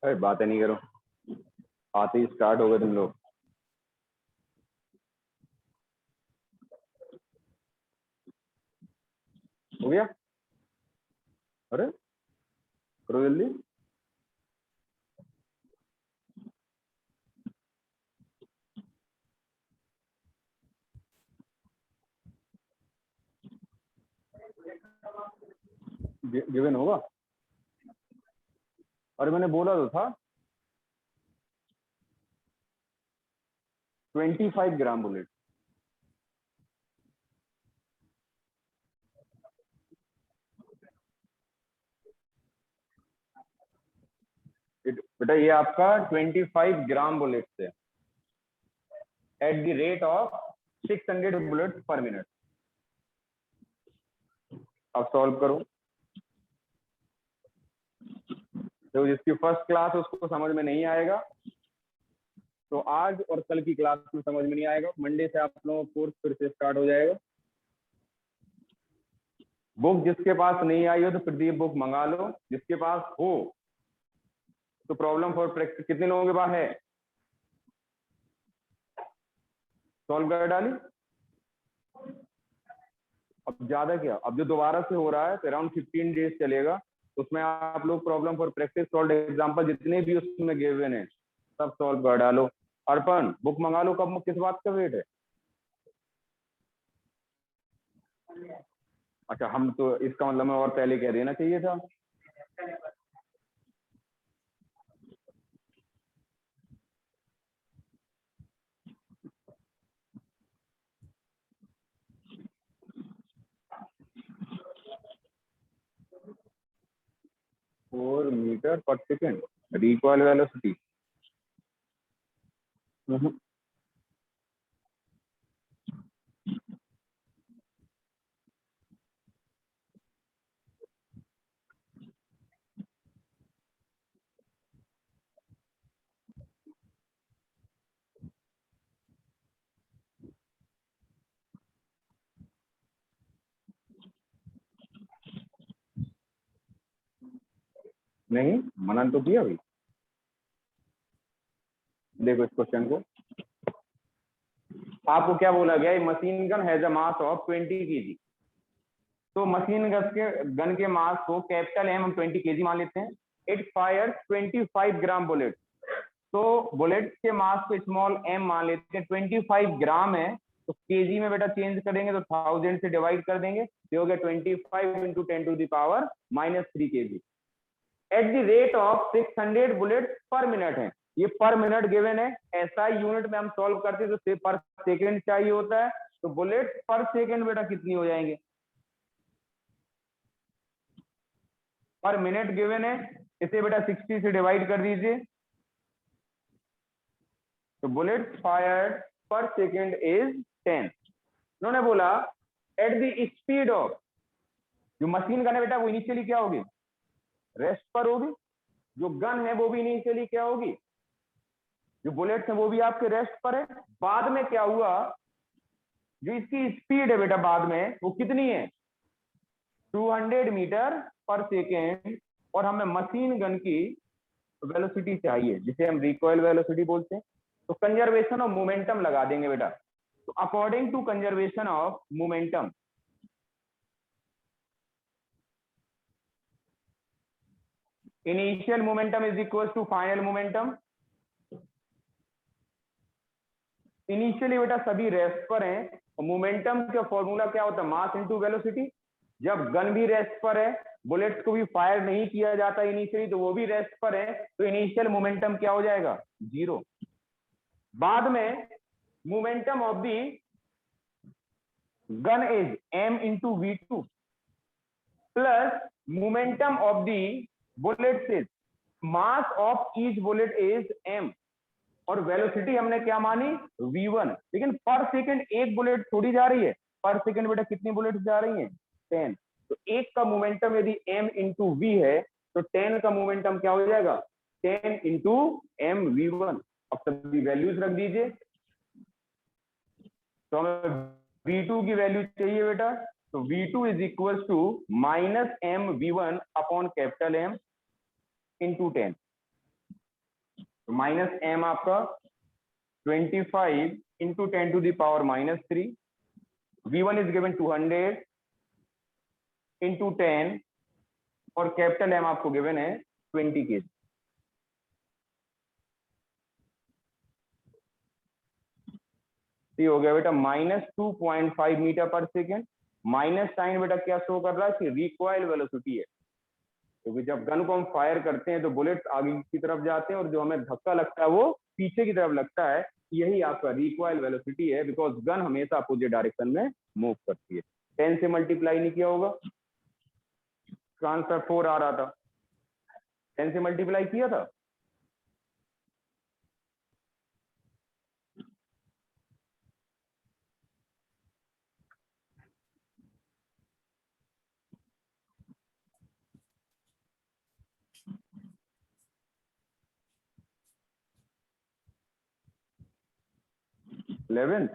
अरे बातें नहीं करो, आते ही स्टार्ट हो गए तुम लोग। हो गया? अरे करो जल्दी। गिवन होगा। अरे मैंने बोला तो था 25 ग्राम बुलेट। बेटा ये आपका 25 ग्राम बुलेट से at the rate of 600 bullet पर मिनट। अब सॉल्व करो। तो जिसकी फर्स्ट क्लास उसको समझ में नहीं आएगा, तो आज और कल की क्लास में समझ में नहीं आएगा। मंडे से आप लोगों का कोर्स फिर से स्टार्ट हो जाएगा। बुक जिसके पास नहीं आई हो तो प्रदीप बुक मंगा लो, जिसके पास हो तो प्रॉब्लम फॉर प्रैक्टिस कितने लोगों के पास है? सॉल्व कर डाली। अब ज्यादा क्या, अब जो दोबारा से हो रहा है तो अराउंड 15 डेज चलेगा। उसमें आप लोग problem for practice solve example जितने भी उसमें गिवन है सब सॉल्व कर डालो। अर्पण बुक मंगा लो। कब, किस बात का वेट है? अच्छा, हम तो इसका मतलब और पहले कह देना चाहिए था। फोर मीटर पर सेकेंड रिकॉइल वेलोसिटी। नहीं, मनन तो किया भाई। देखो इस क्वेश्चन को, आपको क्या बोला गया? Machine gun has a mass of 20 KG. तो मशीन गन के मास को कैपिटल एम हम 20 केजी मान लेते हैं। It fire 25 gram bullet. तो बुलेट के मास को स्मॉल एम मान लेते हैं, 25 ग्राम है तो केजी में बेटा चेंज करेंगे तो 1000 से डिवाइड कर देंगे, ये हो गया 25 into 10⁻³ KG. At the rate of 600 bullet पर मिनट है। ये पर मिनट गिवन है, ऐसा यूनिट में हम सॉल्व करते तो पर सेकेंड चाहिए होता है। तो बुलेट पर सेकेंड बेटा कितनी हो जाएंगे? पर मिनट गिवन है, इसे बेटा 60 से डिवाइड कर दीजिए। तो बुलेट फायर्ड पर सेकेंड इज 10। उन्होंने बोला एट द स्पीड ऑफ, जो मशीन गन है बेटा वो इनिशियली क्या होगी? रेस्ट पर होगी। जो गन है वो भी इनिशियली क्या होगी? जो बुलेट्स है वो भी आपके रेस्ट पर है। बाद में क्या हुआ, जो इसकी स्पीड है बेटा बाद में वो कितनी है? 200 मीटर पर सेकेंड। और हमें मशीन गन की वेलोसिटी चाहिए जिसे हम रिकॉइल वेलोसिटी बोलते हैं। तो कंजर्वेशन ऑफ मोमेंटम लगा देंगे बेटा। तो according to conservation of momentum, initial momentum is equal to final momentum. Initially बेटा सभी रेस्ट पर हैं और मोमेंटम का फॉर्मूला क्या होता है? Mass into velocity. जब गन भी रेस्ट पर है, बुलेट्स को भी फायर नहीं किया जाता इनिशियली, तो वो भी रेस्ट पर है, तो इनिशियल मोमेंटम क्या हो जाएगा? 0। बाद में momentum of the gun is m into v2 plus momentum of the bullet is mass of each bullet is m और वेलोसिटी हमने क्या मानी? v1। लेकिन पर सेकंड एक बुलेट थोड़ी जा रही है, पर सेकंड बेटा कितनी बुलेट जा रही हैं? 10। तो एक का मोमेंटम यदि m इंटू v है तो 10 का मोमेंटम क्या हो जाएगा? 10 इंटू m v1। अब सभी वैल्यूज रख दीजिए। तो हमें v2 की वैल्यू चाहिए बेटा, तो v2 is equal to minus m v1 upon capital M into 10। तो माइनस एम आपका 25 into 10⁻³ V1 is given 200 into 10 और कैपिटल एम आपको गिवन है 20 kg। हो गया बेटा -2.5 मीटर पर सेकेंड। माइनस साइन बेटा क्या शो कर रहा है कि रिकॉइल वेलोसिटी है, क्योंकि जब गन को हम फायर करते हैं तो बुलेट्स आगे की तरफ जाते हैं और जो हमें धक्का लगता है वो पीछे की तरफ लगता है। यही आपका रिकॉइल वेलोसिटी है, बिकॉज गन हमेशा अपोजिट डायरेक्शन में मूव करती है। 10 से मल्टीप्लाई नहीं किया होगा, आंसर 4 आ रहा था। 10 से मल्टीप्लाई किया था, इलेवेंथ।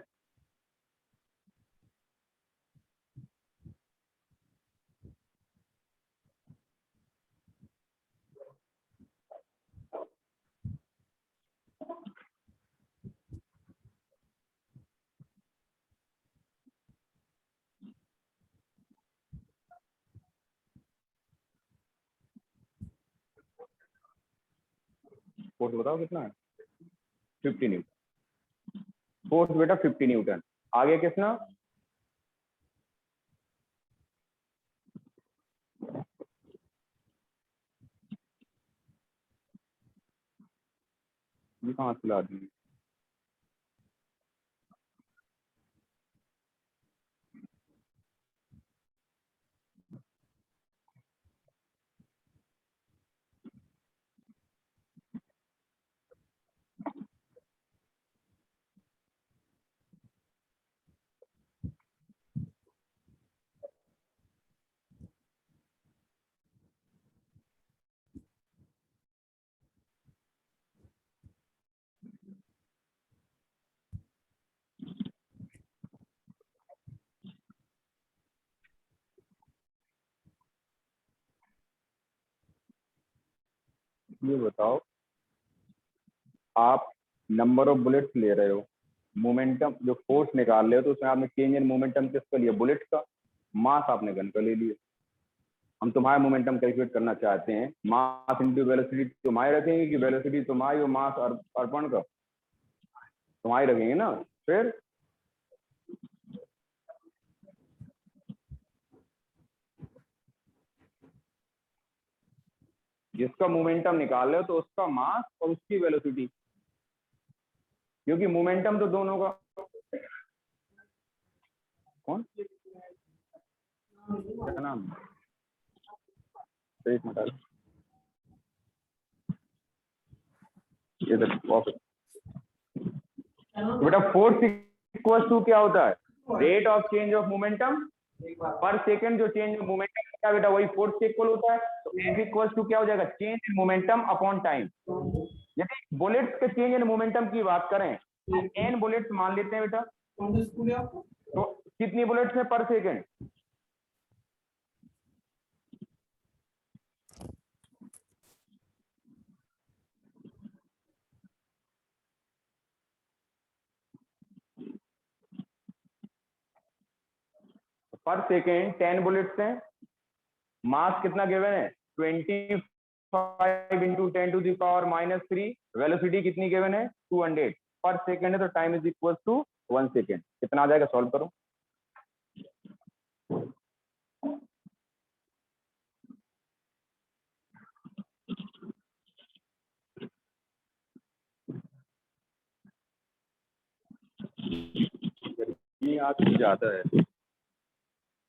फोर्स बताओ कितना है? 50 न्यूटन। फोर्स बेटा 50 न्यूटन। आगे कितना? ये कहाँ से ला दी? ये बताओ, आप नंबर ऑफ बुलेट्स ले रहे हो, मोमेंटम जो फोर्स निकाल रहे हो, तो उसमें आपने चेंज इन मोमेंटम किसका लिया? बुलेट का। मास आपने गन का ले लिया। हम तुम्हारा मोमेंटम कैलकुलेट करना चाहते हैं, मास इंटू वेलोसिटी तुम्हारी रखेंगे कि वेलोसिटी तुम्हारी और मास अर्पण का तुम्हारी रखेंगे ना? फिर जिसका मोमेंटम निकाल रहे हो तो उसका मास और उसकी वेलोसिटी, क्योंकि मोमेंटम तो दोनों का। कौन क्या नाम? एक मिनट, ये बेटा फोर्स इक्वल टू क्या होता है? Rate of change of momentum पर सेकेंड। जो चेंज ऑफ मोमेंटम होता है बेटा वही फोर्स से इक्वल होता है। तो एफ इक्वल टू क्या हो जाएगा? Change in momentum upon time. यदि बुलेट्स के चेंज इन मोमेंटम की बात करें तो एन बुलेट्स मान लेते हैं बेटा, तो कितनी बुलेट्स है पर सेकेंड? पर सेकेंड 10 बुलेट्स हैं। मास कितना गिवन है? 25 इंटू 10⁻³ वेलोसिटी कितनी गिवन है? 200 पर सेकेंड है, तो time is equal to 1 second. कितना आ जाएगा? सॉल्व करो। गर्मी आज भी ज्यादा है,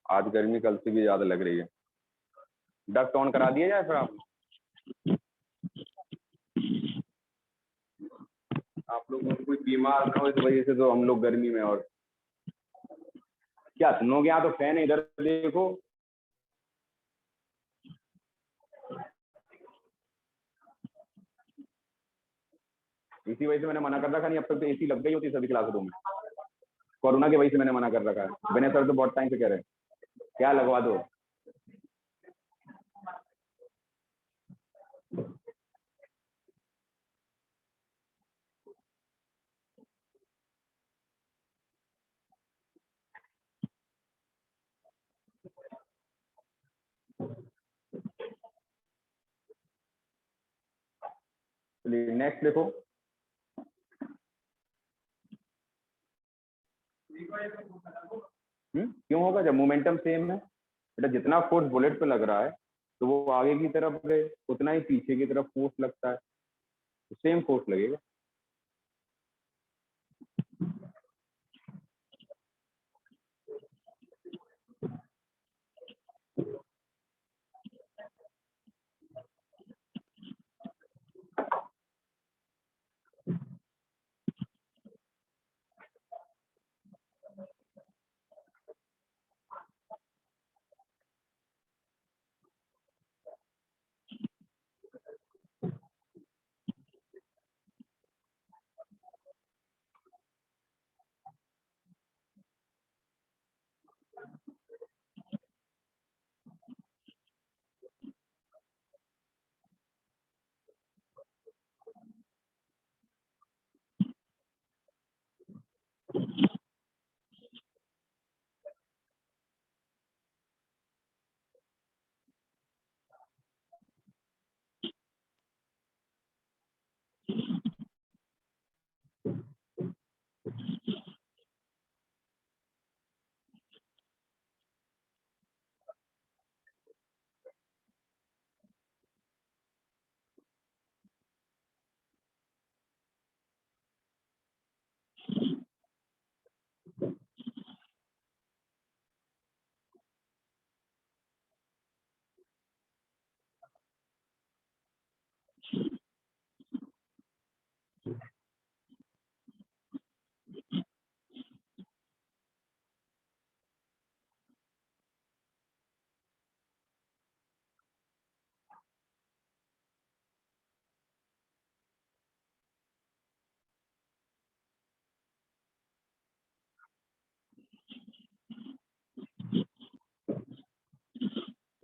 आज गर्मी कल से भी ज्यादा लग रही है। डक्ट ऑन करा दिया जाए फिर आप लोग में कोई बीमार ना हो इस वजह से, तो हम लोग गर्मी में। और क्या तुम लोग यहाँ तो फैन है, इधर देखो। इसी वजह से मैंने मना कर रखा, नहीं अब तक तो एसी लग गई होती सभी क्लासरूम में। कोरोना की वजह से मैंने मना कर रखा है। विनय सर तो बहुत टाइम से कह रहे हैं क्या लगवा दो। चलिए नेक्स्ट देखो। क्यों होगा जब मोमेंटम सेम है? बेटा जितना फोर्स बुलेट पे लग रहा है तो वो आगे की तरफ गए उतना ही पीछे की तरफ फोर्स लगता है, तो सेम फोर्स लगेगा।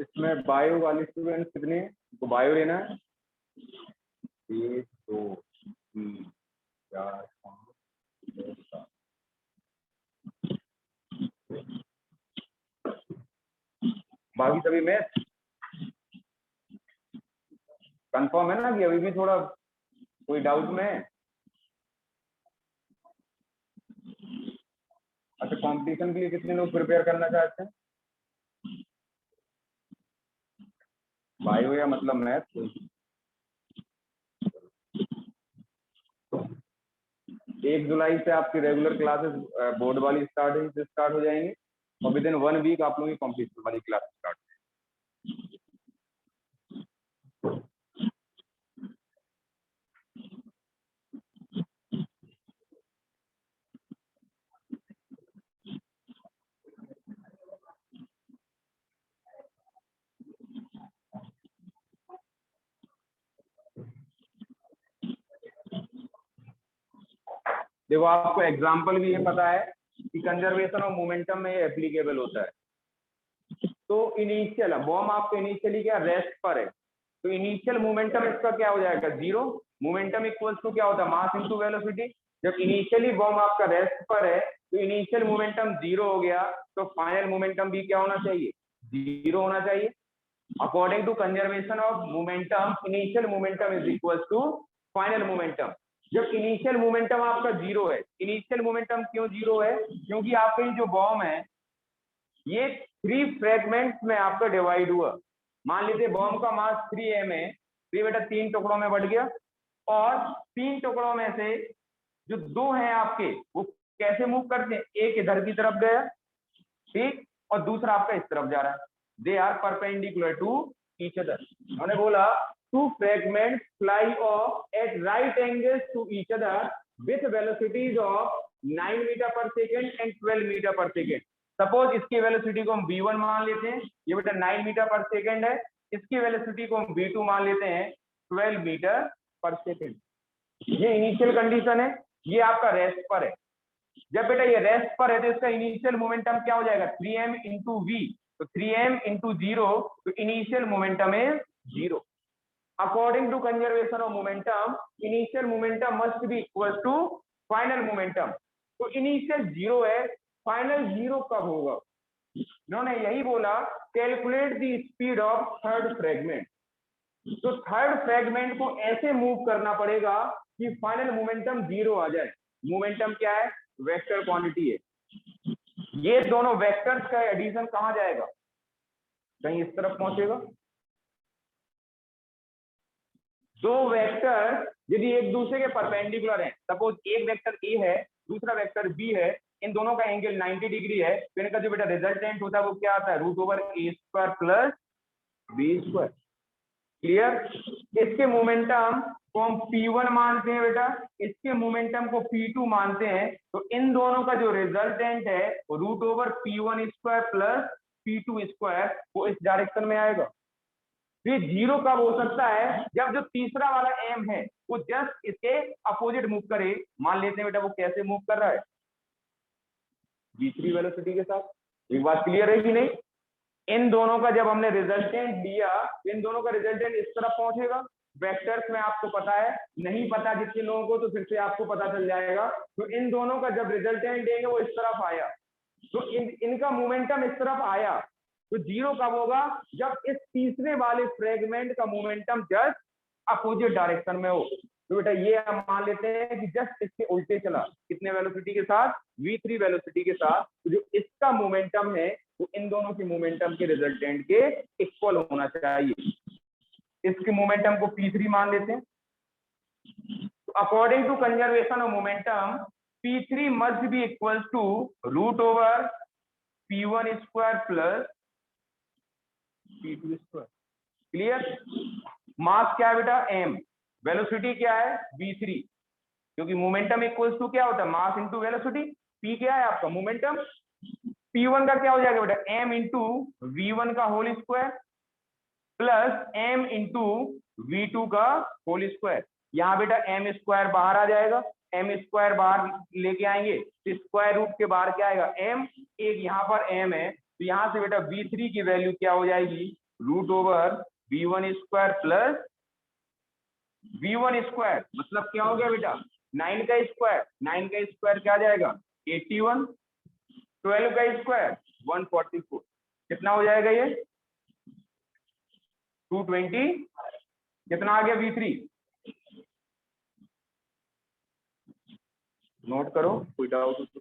इसमें बायो वाले स्टूडेंट कितने हैं? तो बायो लेना है 1 2 3 4 5 6 7। बाकी सभी मैथ कंफर्म है ना कि अभी भी थोड़ा कोई डाउट में है? अच्छा कंपटीशन के लिए कितने लोग प्रिपेयर करना चाहते हैं? बायो या मतलब मैथ? 1 जुलाई से आपकी रेगुलर क्लासेस बोर्ड वाली स्टार्ट हो जाएंगी और विद इन 1 वीक आप लोगों की कॉम्पिटिशन वाली क्लास स्टार्ट। देखो आपको एग्जाम्पल भी ये पता है कि कंजर्वेशन ऑफ मोमेंटम में ये एप्लीकेबल होता है। तो इनिशियल बॉम्ब आपको इनिशियली क्या रेस्ट पर है, तो इनिशियल मोमेंटम इसका क्या हो जाएगा 0। मोमेंटम इक्वल्स टू क्या होता है मास इनटू वेलोसिटी। जब इनिशियली बॉम्ब आपका रेस्ट पर है तो इनिशियल मोमेंटम 0 हो गया, तो फाइनल मोमेंटम भी क्या होना चाहिए 0 होना चाहिए। According to conservation of momentum initial momentum is equals to final momentum. जब इनिशियल मोमेंटम आपका 0 है, इनिशियल मोमेंटम क्यों 0 है? क्योंकि आपका ये जो बॉम्ब है ये 3 फ्रेगमेंट्स में आपका डिवाइड हुआ। मान लीजिए बॉम्ब का मास 3m है, तो ये बेटा 3 टुकड़ों में बढ़ गया और 3 टुकड़ों में से जो 2 हैं आपके वो कैसे मूव करते हैं, एक इधर की तरफ गया ठीक और दूसरा आपका इस तरफ जा रहा है। They are perpendicular to each other. उन्होंने बोला 2 fragments fly off at right angles to each other with velocities of 9 metre पर सेकेंड एंड 12 मीटर पर सेकेंड। सपोज इसकी वेलोसिटी को हम v1 मान लेते हैं, ये बेटा 9 मीटर पर सेकेंड है। इसकी वेलोसिटी को हम v2 मान लेते हैं 12 मीटर पर सेकेंड। ये इनिशियल कंडीशन है, ये आपका रेस्ट पर है। जब बेटा ये रेस्ट पर है तो इसका इनिशियल मोमेंटम क्या हो जाएगा 3m इंटू वी, तो 3m इंटू 0, तो initial momentum is 0। According to conservation of momentum initial momentum must be equal to final momentum. तो इनिशियल 0 है, फाइनल 0 कब होगा? इन्होंने यही बोला calculate the speed of third fragment. तो थर्ड फ्रेगमेंट को ऐसे मूव करना पड़ेगा कि फाइनल मोमेंटम 0 आ जाए। मोमेंटम क्या है? वेक्टर क्वांटिटी है। ये दोनों वेक्टर्स का एडिशन कहां जाएगा? कहीं इस तरफ पहुंचेगा। दो वेक्टर यदि एक दूसरे के परपेंडिकुलर हैं, सपोज एक वेक्टर ए है, दूसरा वेक्टर बी है, इन दोनों का एंगल 90 डिग्री है, तो इनका जो बेटा रिजल्टेंट होता है वो क्या आता है? Root over a square plus b square. Clear? इसके मोमेंटम को हम P1 मानते हैं बेटा, इसके मोमेंटम को P2 मानते हैं, तो इन दोनों का जो रिजल्टेंट है वो root over P1 square plus P2 square वो इस डायरेक्शन में आएगा। ये 0 कब हो सकता है? जब जो तीसरा वाला एम है वो जस्ट इसके अपोजिट मूव करे। मान लेते हैं बेटा वो कैसे मूव कर रहा है? v3 वेलोसिटी के साथ। एक बात क्लियर है कि नहीं? इन दोनों का जब हमने रिजल्टेंट दिया, इन दोनों का रिजल्टेंट इस तरफ पहुंचेगा। वेक्टर्स में आपको पता है, नहीं पता जितने लोगों को तो फिर से आपको पता चल जाएगा। तो इन दोनों का जब रिजल्टेंट देंगे वो इस तरफ आया, तो इनका मोमेंटम इस तरफ आया। तो 0 कब होगा? जब इस तीसरे वाले फ्रेगमेंट का मोमेंटम जस्ट अपोजिट डायरेक्शन में हो। तो बेटा ये हम मान लेते हैं कि जस्ट इसके उल्टे चला। कितने वेलोसिटी के साथ? v3 वेलोसिटी के साथ। तो जो इसका मोमेंटम है वो इन दोनों के मोमेंटम के रिजल्टेंट के इक्वल होना चाहिए। इसके मोमेंटम को P3 मान लेते हैं। तो according to conservation of momentum P3 must be equal to root over P1 square plus P2 square. Clear? Mass क्या है बेटा? m। वेलोसिटी क्या है? v3। क्योंकि मोमेंटम इक्वल्स टू क्या होता है? Mass into velocity. p क्या है आपका? मोमेंटम। p1 का क्या हो जाएगा बेटा? m इंटू v1 का whole square plus m into v2 का होल स्क्वायर। यहाँ बेटा m स्क्वायर बाहर आ जाएगा, m स्क्वायर बाहर लेके आएंगे तो स्क्वायर रूट के बाहर क्या आएगा? m। एक यहाँ पर m है, तो यहाँ से बेटा v3 की वैल्यू क्या हो जाएगी? Root over v1 square plus v1 square. मतलब क्या हो गया बेटा? 9 का स्क्वायर, 9 का स्क्वायर क्या आ जाएगा? 81। 12 का स्क्वायर 144। कितना हो जाएगा ये? 220। कितना आ गया v3? नोट करो, कोई डाउट हो तो।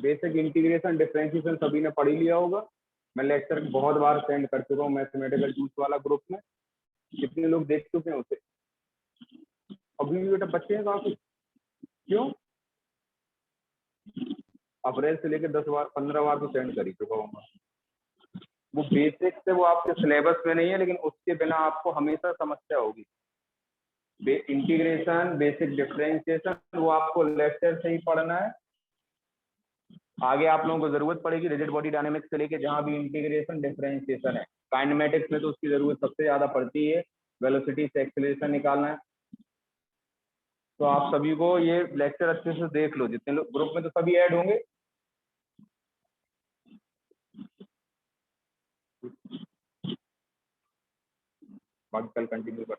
बेसिक इंटीग्रेशन डिफरेंशिएशन सभी ने पढ़ ही लिया होगा। मैं लेक्चर बहुत बार सेंड कर चुका हूँ मैथमेटिकल टूल्स वाला ग्रुप में। कितने लोग देख चुके हैं उसे? अभी भी बेटा बच्चे हैं काफी, क्यों? अप्रैल से लेकर 10 बार 15 बार तो सेंड कर ही चुका हूँ। वो बेसिक से वो आपके सिलेबस में नहीं है, लेकिन उसके बिना आपको हमेशा समस्या होगी। इंटीग्रेशन, बेसिक डिफरेंशिएशन वो आपको लेक्चर से ही पढ़ना है। आगे आप लोगों को जरूरत पड़ेगी रिजिड बॉडी डायनेमिक्स से लेके जहां भी इंटीग्रेशन डिफरेंशिएशन है। काइनेमेटिक्स में तो उसकी जरूरत सबसे ज्यादा पड़ती है, वेलोसिटी से एक्सेलरेशन निकालना है। तो आप सभी को ये लेक्चर अच्छे से देख लो, जितने लोग ग्रुप में तो सभी ऐड होंगे। बाकी कल कंटिन्यू कर